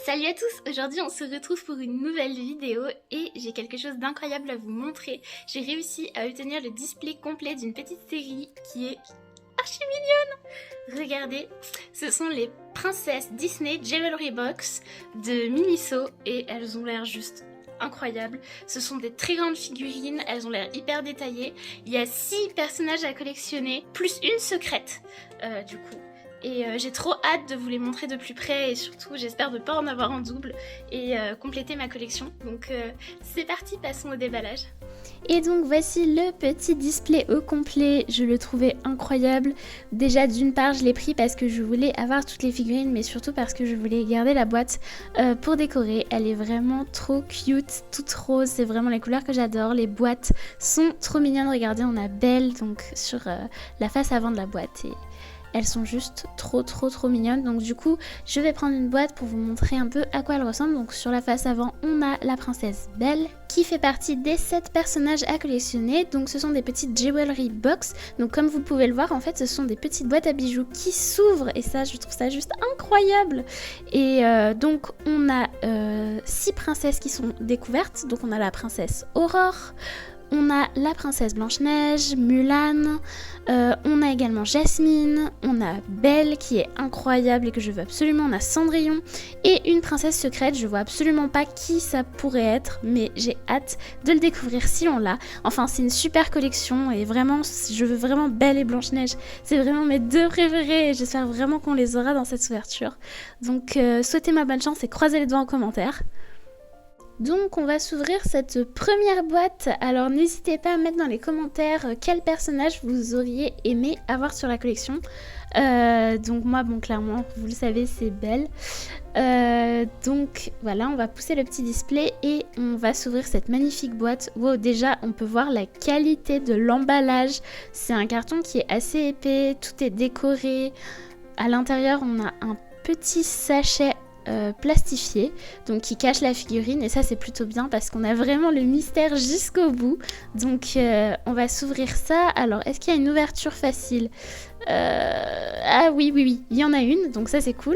Salut à tous, aujourd'hui on se retrouve pour une nouvelle vidéo et j'ai quelque chose d'incroyable à vous montrer. J'ai réussi à obtenir le display complet d'une petite série qui est archi mignonne. Regardez, ce sont les princesses Disney Jewelry Box de Miniso et elles ont l'air juste incroyables. Ce sont des très grandes figurines, elles ont l'air hyper détaillées. Il y a 6 personnages à collectionner, plus une secrète du coup. Et j'ai trop hâte de vous les montrer de plus près et surtout j'espère ne pas en avoir en double et compléter ma collection. Donc c'est parti, passons au déballage. Et donc voici le petit display au complet, je le trouvais incroyable. Déjà d'une part je l'ai pris parce que je voulais avoir toutes les figurines mais surtout parce que je voulais garder la boîte pour décorer. Elle est vraiment trop cute, toute rose, c'est vraiment les couleurs que j'adore. Les boîtes sont trop mignonnes, regardez on a Belle donc sur la face avant de la boîte et elles sont juste trop mignonnes. Donc du coup, je vais prendre une boîte pour vous montrer un peu à quoi elle ressemble. Donc sur la face avant, on a la princesse Belle qui fait partie des 7 personnages à collectionner. Donc ce sont des petites jewelry box. Donc comme vous pouvez le voir, en fait, ce sont des petites boîtes à bijoux qui s'ouvrent. Et ça, je trouve ça juste incroyable. Et donc on a 6 princesses qui sont découvertes. Donc on a la princesse Aurore. On a la princesse Blanche-Neige, Mulan, on a également Jasmine, on a Belle qui est incroyable et que je veux absolument, on a Cendrillon et une princesse secrète, je vois absolument pas qui ça pourrait être mais j'ai hâte de le découvrir si on l'a. Enfin c'est une super collection et vraiment je veux vraiment Belle et Blanche-Neige, c'est vraiment mes 2 préférés et j'espère vraiment qu'on les aura dans cette ouverture. Donc souhaitez-moi bonne chance et croisez les doigts en commentaire. Donc on va s'ouvrir cette première boîte, alors n'hésitez pas à mettre dans les commentaires quel personnage vous auriez aimé avoir sur la collection. Donc moi bon clairement vous le savez c'est Belle. Donc voilà on va pousser le petit display et on va s'ouvrir cette magnifique boîte. Wow, déjà on peut voir la qualité de l'emballage, c'est un carton qui est assez épais, tout est décoré. À l'intérieur on a un petit sachet plastifié donc qui cache la figurine et ça c'est plutôt bien parce qu'on a vraiment le mystère jusqu'au bout. Donc on va s'ouvrir ça. Alors est-ce qu'il y a une ouverture facile? Ah oui il y en a une donc ça c'est cool.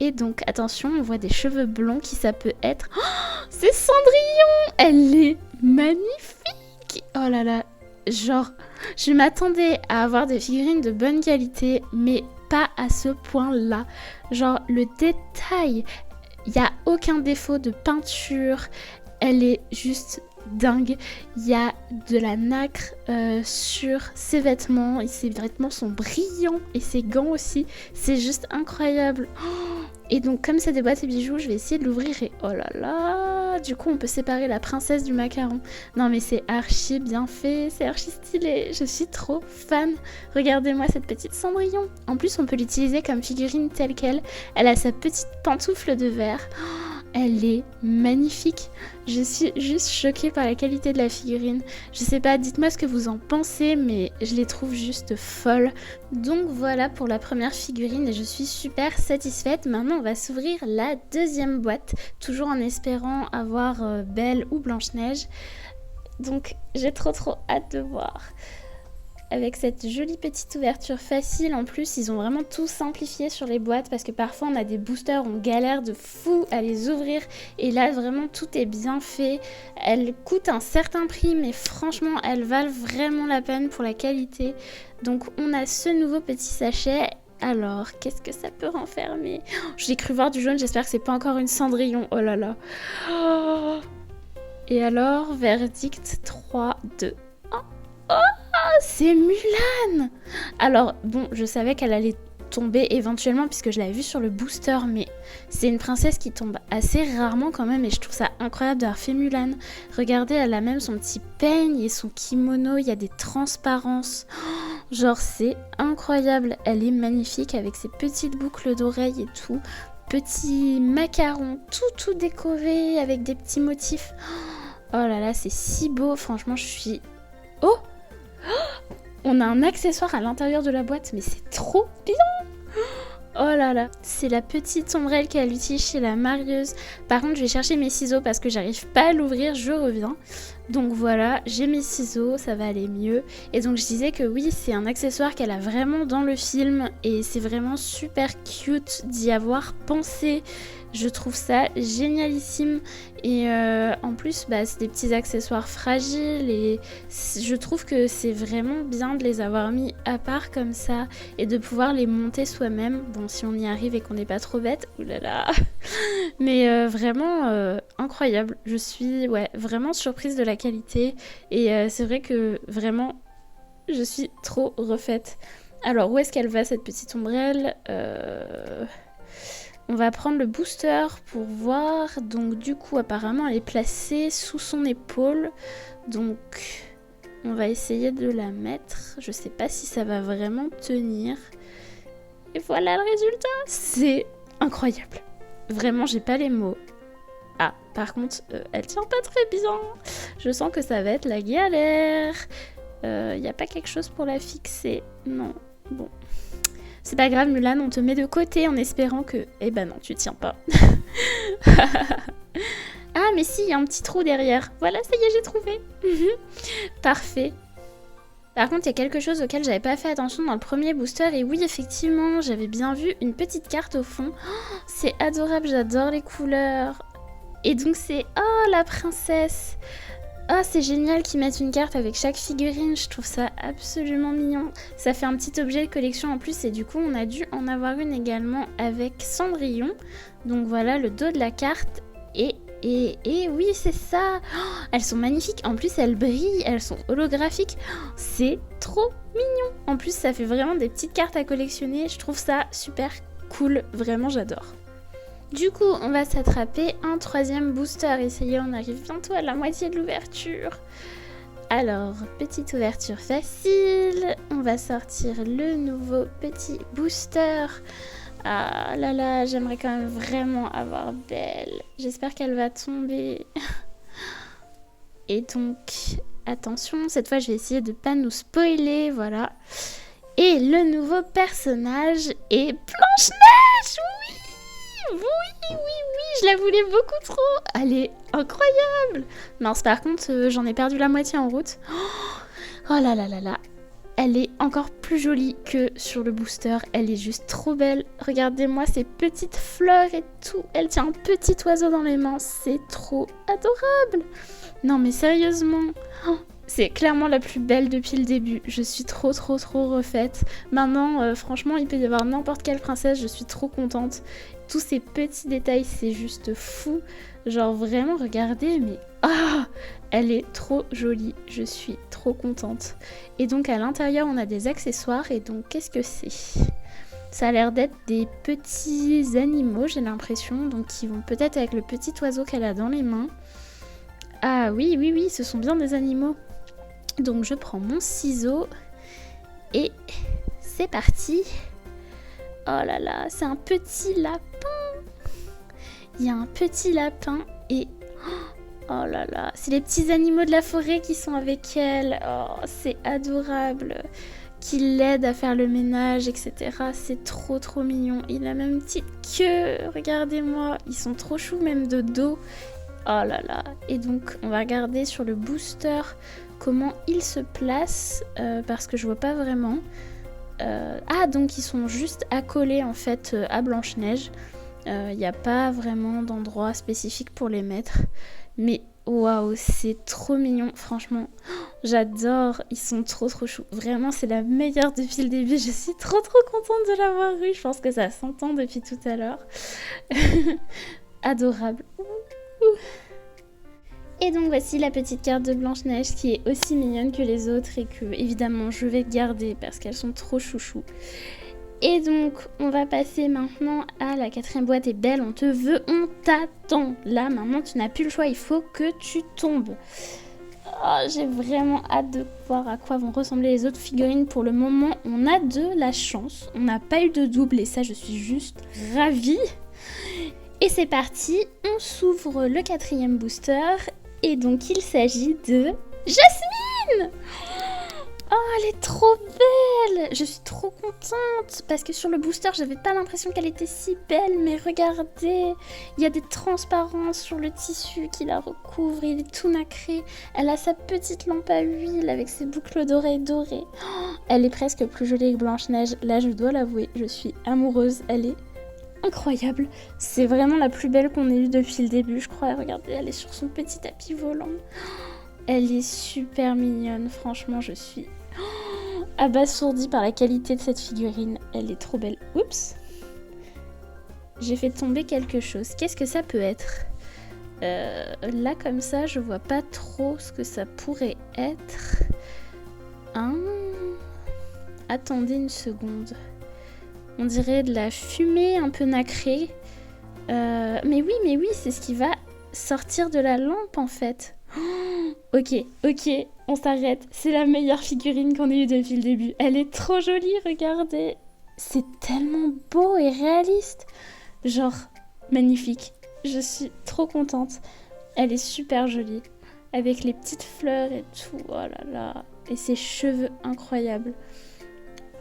Et donc attention on voit des cheveux blonds qui ça peut être. Oh, c'est Cendrillon, elle est magnifique. Oh là là, genre je m'attendais à avoir des figurines de bonne qualité mais pas à ce point là, genre le détail, il n'y a aucun défaut de peinture, elle est juste dingue. Il y a de la nacre sur ses vêtements et ses vêtements sont brillants et ses gants aussi, c'est juste incroyable. Et donc comme c'est des boîtes et bijoux, je vais essayer de l'ouvrir et oh là là, du coup on peut séparer la princesse du macaron. Non mais c'est archi bien fait, c'est archi stylé, je suis trop fan. Regardez-moi cette petite Cendrillon. En plus on peut l'utiliser comme figurine telle qu'elle. Elle a sa petite pantoufle de verre. Elle est magnifique. Je suis juste choquée par la qualité de la figurine. Je sais pas, dites-moi ce que vous en pensez, mais je les trouve juste folles. Donc voilà pour la première figurine et je suis super satisfaite. Maintenant on va s'ouvrir la deuxième boîte, toujours en espérant avoir Belle ou Blanche-Neige. Donc j'ai trop hâte de voir. Avec cette jolie petite ouverture facile, en plus ils ont vraiment tout simplifié sur les boîtes parce que parfois on a des boosters, on galère de fou à les ouvrir et là vraiment tout est bien fait. Elles coûtent un certain prix mais franchement elles valent vraiment la peine pour la qualité. Donc on a ce nouveau petit sachet. Alors qu'est-ce que ça peut renfermer? J'ai cru voir du jaune, j'espère que c'est pas encore une Cendrillon, oh là là. Oh. Et alors verdict 3, 2, 1. Oh, c'est Mulan! Alors, bon, je savais qu'elle allait tomber éventuellement puisque je l'avais vue sur le booster, mais c'est une princesse qui tombe assez rarement quand même et je trouve ça incroyable d'avoir fait Mulan. Regardez, elle a même son petit peigne et son kimono, il y a des transparences. Oh, genre, c'est incroyable. Elle est magnifique avec ses petites boucles d'oreilles et tout. Petit macaron, tout décoré avec des petits motifs. Oh là là, c'est si beau. Franchement, je suis... Oh! On a un accessoire à l'intérieur de la boîte, mais c'est trop bien! Oh là là, c'est la petite ombrelle qu'elle utilise chez la marieuse. Par contre, je vais chercher mes ciseaux parce que j'arrive pas à l'ouvrir, je reviens. Donc voilà, j'ai mes ciseaux, ça va aller mieux. Et donc je disais que oui, c'est un accessoire qu'elle a vraiment dans le film et c'est vraiment super cute d'y avoir pensé. Je trouve ça génialissime et en plus c'est des petits accessoires fragiles et je trouve que c'est vraiment bien de les avoir mis à part comme ça et de pouvoir les monter soi-même. Bon, si on y arrive et qu'on n'est pas trop bête, oulala. Mais vraiment incroyable. Je suis vraiment surprise de la qualité et c'est vrai que vraiment je suis trop refaite. Alors où est-ce qu'elle va cette petite ombrelle On va prendre le booster pour voir. Donc du coup apparemment elle est placée sous son épaule. Donc on va essayer de la mettre. Je sais pas si ça va vraiment tenir. Et voilà le résultat. C'est incroyable. Vraiment j'ai pas les mots. Ah par contre elle tient pas très bien. Je sens que ça va être la galère. Y a pas quelque chose pour la fixer? Non. Bon. C'est pas grave, Mulan, on te met de côté en espérant que... Eh ben non, tu tiens pas. Ah, mais si, il y a un petit trou derrière. Voilà, ça y est, j'ai trouvé. Parfait. Par contre, il y a quelque chose auquel j'avais pas fait attention dans le premier booster. Et oui, effectivement, j'avais bien vu une petite carte au fond. Oh, c'est adorable, j'adore les couleurs. Et donc, c'est... Oh, la princesse. Oh, c'est génial qu'ils mettent une carte avec chaque figurine, je trouve ça absolument mignon. Ça fait un petit objet de collection en plus et du coup on a dû en avoir une également avec Cendrillon. Donc voilà le dos de la carte et oui c'est ça. Oh, elles sont magnifiques, en plus elles brillent, elles sont holographiques. Oh, c'est trop mignon. En plus ça fait vraiment des petites cartes à collectionner, je trouve ça super cool, vraiment j'adore. Du coup, on va s'attraper un troisième booster. Et ça y est, on arrive bientôt à la moitié de l'ouverture. Alors, petite ouverture facile. On va sortir le nouveau petit booster. Ah là là, j'aimerais quand même vraiment avoir Belle. J'espère qu'elle va tomber. Et donc, attention, cette fois, je vais essayer de pas nous spoiler. Voilà. Et le nouveau personnage est Blanche-Neige. Oui! Oui, je la voulais beaucoup trop. Elle est incroyable. Mince, par contre, j'en ai perdu la moitié en route. Oh là là là là. Elle est encore plus jolie que sur le booster. Elle est juste trop belle. Regardez-moi ces petites fleurs et tout. Elle tient un petit oiseau dans les mains. C'est trop adorable. Non mais sérieusement. C'est clairement la plus belle depuis le début. Je suis trop refaite. Maintenant, franchement, il peut y avoir n'importe quelle princesse. Je suis trop contente. Tous ces petits détails, c'est juste fou. Genre vraiment, regardez, mais... Ah, elle est trop jolie. Je suis trop contente. Et donc, à l'intérieur, on a des accessoires. Et donc, qu'est-ce que c'est ? Ça a l'air d'être des petits animaux, j'ai l'impression. Donc, qui vont peut-être avec le petit oiseau qu'elle a dans les mains. Ah oui, ce sont bien des animaux. Donc je prends mon ciseau et c'est parti. Oh là là, c'est un petit lapin. Il y a un petit lapin et... Oh là là, c'est les petits animaux de la forêt qui sont avec elle. Oh, c'est adorable. Qui l'aident à faire le ménage, etc. C'est trop mignon. Il a même une petite queue, regardez-moi. Ils sont trop choux, même de dos. Oh là là. Et donc, on va regarder sur le booster... comment ils se placent parce que je vois pas vraiment. Ah, donc ils sont juste accolés en fait à Blanche-Neige. Il n'y a pas vraiment d'endroit spécifique pour les mettre. Mais waouh, c'est trop mignon, franchement. J'adore, ils sont trop choux. Vraiment, c'est la meilleure depuis le début. Je suis trop contente de l'avoir eu. Je pense que ça s'entend depuis tout à l'heure. Adorable. Et donc voici la petite carte de Blanche-Neige qui est aussi mignonne que les autres et que évidemment je vais garder parce qu'elles sont trop chouchou. Et donc on va passer maintenant à la quatrième boîte. Et Belle, on te veut, on t'attend. Là maintenant tu n'as plus le choix, il faut que tu tombes. Oh, j'ai vraiment hâte de voir à quoi vont ressembler les autres figurines. Pour le moment on a de la chance, on n'a pas eu de double et ça je suis juste ravie. Et c'est parti, on s'ouvre le quatrième booster. Et donc il s'agit de Jasmine. Elle est trop belle! Je suis trop contente parce que sur le booster, j'avais pas l'impression qu'elle était si belle, mais regardez, il y a des transparences sur le tissu qui la recouvre, il est tout nacré. Elle a sa petite lampe à huile avec ses boucles d'oreilles dorées. Elle est presque plus jolie que Blanche-Neige. Là, je dois l'avouer, je suis amoureuse. Elle est incroyable. C'est vraiment la plus belle qu'on ait eue depuis le début, je crois. Regardez, elle est sur son petit tapis volant. Elle est super mignonne, franchement, je suis abasourdie par la qualité de cette figurine. Elle est trop belle. Oups! J'ai fait tomber quelque chose. Qu'est-ce que ça peut être? Là, comme ça, je vois pas trop ce que ça pourrait être. Attendez une seconde. On dirait de la fumée un peu nacrée. Mais oui, c'est ce qui va sortir de la lampe, en fait. Ok, on s'arrête. C'est la meilleure figurine qu'on ait eue depuis le début. Elle est trop jolie, regardez. C'est tellement beau et réaliste. Genre, magnifique. Je suis trop contente. Elle est super jolie. Avec les petites fleurs et tout. Oh là là. Et ses cheveux incroyables.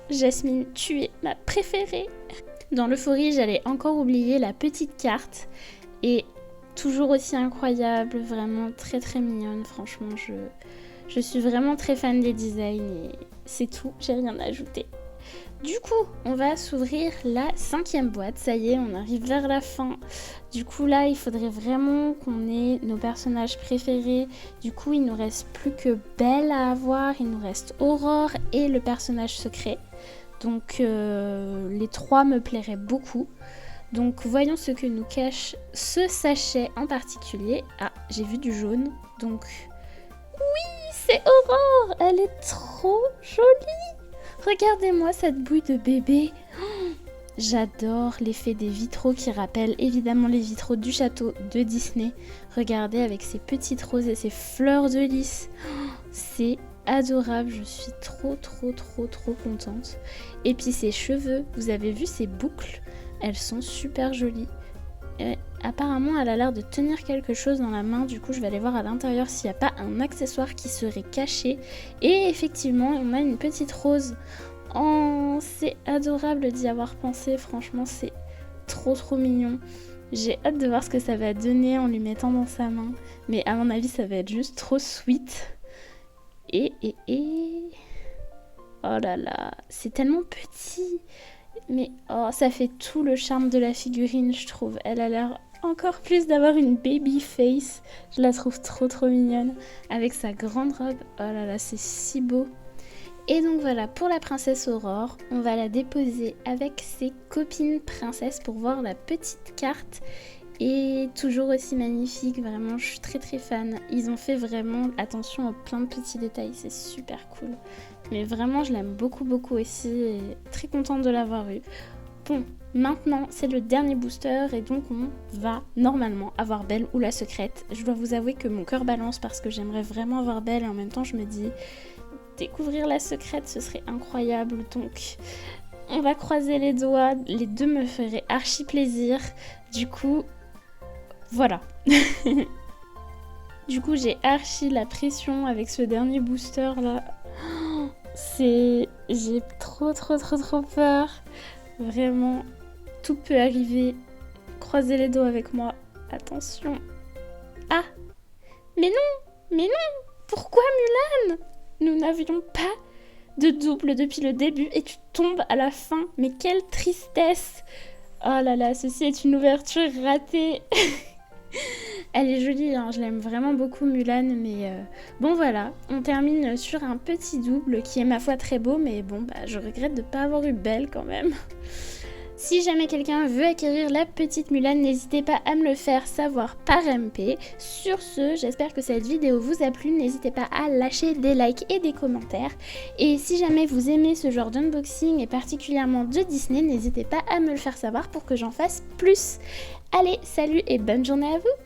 Jasmine, tu es ma préférée. Dans l'euphorie, j'allais encore oublier la petite carte. Et toujours aussi incroyable, vraiment très très mignonne. Franchement, je suis vraiment très fan des designs et c'est tout, j'ai rien à ajouter. Du coup, on va s'ouvrir la 5e boîte. Ça y est, on arrive vers la fin. Du coup, là, il faudrait vraiment qu'on ait nos personnages préférés. Du coup, il nous reste plus que Belle à avoir. Il nous reste Aurore et le personnage secret. Donc, les 3 me plairaient beaucoup. Donc, voyons ce que nous cache ce sachet en particulier. Ah, j'ai vu du jaune. Donc, oui, c'est Aurore. Elle est trop jolie. Regardez-moi cette bouille de bébé. J'adore l'effet des vitraux qui rappellent évidemment les vitraux du château de Disney. Regardez avec ses petites roses et ses fleurs de lys. C'est adorable, je suis trop contente. Et puis ses cheveux, vous avez vu ses boucles, elles sont super jolies. Et apparemment elle a l'air de tenir quelque chose dans la main, du coup je vais aller voir à l'intérieur s'il n'y a pas un accessoire qui serait caché. Et effectivement on a une petite rose. Oh, c'est adorable d'y avoir pensé, franchement c'est trop mignon. J'ai hâte de voir ce que ça va donner en lui mettant dans sa main. Mais à mon avis ça va être juste trop sweet. Et... oh là là, c'est tellement petit. Mais oh, ça fait tout le charme de la figurine, je trouve. Elle a l'air encore plus d'avoir une baby face. Je la trouve trop mignonne. Avec sa grande robe. Oh là là, c'est si beau. Et donc voilà, pour la princesse Aurore, on va la déposer avec ses copines princesses pour voir la petite carte. Et toujours aussi magnifique, vraiment, je suis très fan. Ils ont fait vraiment attention à plein de petits détails, c'est super cool. Mais vraiment, je l'aime beaucoup aussi et très contente de l'avoir eu. Bon, maintenant, c'est le dernier booster et donc on va normalement avoir Belle ou la secrète. Je dois vous avouer que mon cœur balance parce que j'aimerais vraiment avoir Belle et en même temps, je me dis, découvrir la secrète, ce serait incroyable. Donc, on va croiser les doigts, les deux me feraient archi plaisir. Du coup... voilà. Du coup, j'ai archi la pression avec ce dernier booster là. J'ai trop peur. Vraiment, tout peut arriver. Croisez les doigts avec moi. Attention. Ah, mais non. Pourquoi Mulan? Nous n'avions pas de double depuis le début et tu tombes à la fin. Mais quelle tristesse. Oh là là, ceci est une ouverture ratée. Elle est jolie, hein, je l'aime vraiment beaucoup Mulan, mais bon voilà, on termine sur un petit double qui est ma foi très beau, mais bon, bah, je regrette de ne pas avoir eu Belle quand même. Si jamais quelqu'un veut acquérir la petite Mulan, n'hésitez pas à me le faire savoir par MP. Sur ce, j'espère que cette vidéo vous a plu, n'hésitez pas à lâcher des likes et des commentaires. Et si jamais vous aimez ce genre d'unboxing et particulièrement de Disney, n'hésitez pas à me le faire savoir pour que j'en fasse plus. Allez, salut et bonne journée à vous!